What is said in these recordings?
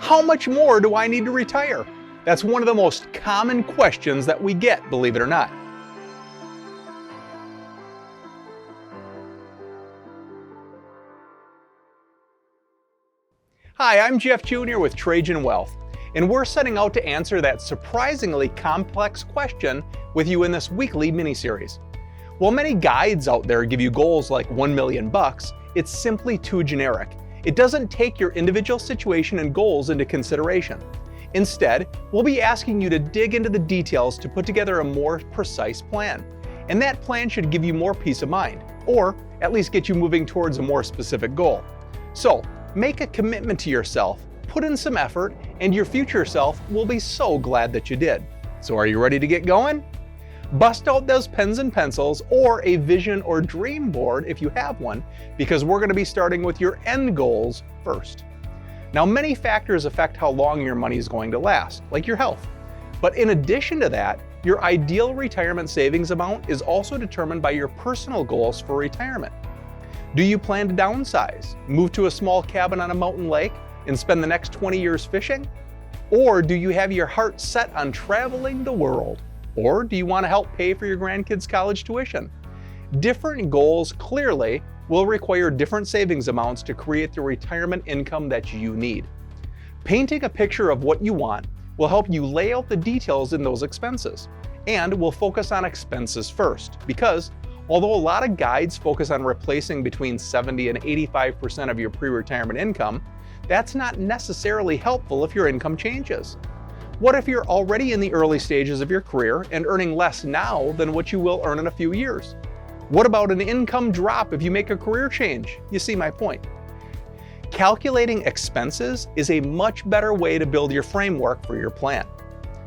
How much more do I need to retire? That's one of the most common questions that we get, believe it or not. Hi, I'm Jeff Jr. with Trajan Wealth, and we're setting out to answer that surprisingly complex question with you in this weekly mini-series. While many guides out there give you goals like $1 million, it's simply too generic. It doesn't take your individual situation and goals into consideration. Instead, we'll be asking you to dig into the details to put together a more precise plan. And that plan should give you more peace of mind, or at least get you moving towards a more specific goal. So, make a commitment to yourself, put in some effort, and your future self will be so glad that you did. So are you ready to get going? Bust out those pens and pencils or a vision or dream board if you have one, because we're going to be starting with your end goals first. Now, many factors affect how long your money is going to last, like your health. But in addition to that, your ideal retirement savings amount is also determined by your personal goals for retirement. Do you plan to downsize, move to a small cabin on a mountain lake, and spend the next 20 years fishing? Or do you have your heart set on traveling the world? Or do you want to help pay for your grandkids' college tuition? Different goals clearly will require different savings amounts to create the retirement income that you need. Painting a picture of what you want will help you lay out the details in those expenses. And we'll focus on expenses first, because although a lot of guides focus on replacing between 70 and 85% of your pre-retirement income, that's not necessarily helpful if your income changes. What if you're already in the early stages of your career and earning less now than what you will earn in a few years? What about an income drop if you make a career change? You see my point. Calculating expenses is a much better way to build your framework for your plan.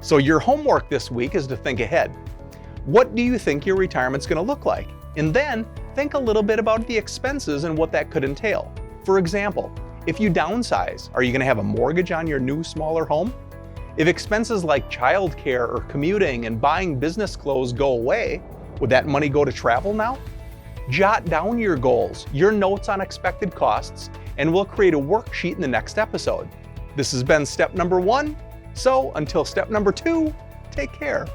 So your homework this week is to think ahead. What do you think your retirement's going to look like? And then think a little bit about the expenses and what that could entail. For example, if you downsize, are you going to have a mortgage on your new, smaller home? If expenses like childcare or commuting and buying business clothes go away, would that money go to travel now? Jot down your goals, your notes on expected costs, and we'll create a worksheet in the next episode. This has been step number 1. So until step number 2, take care.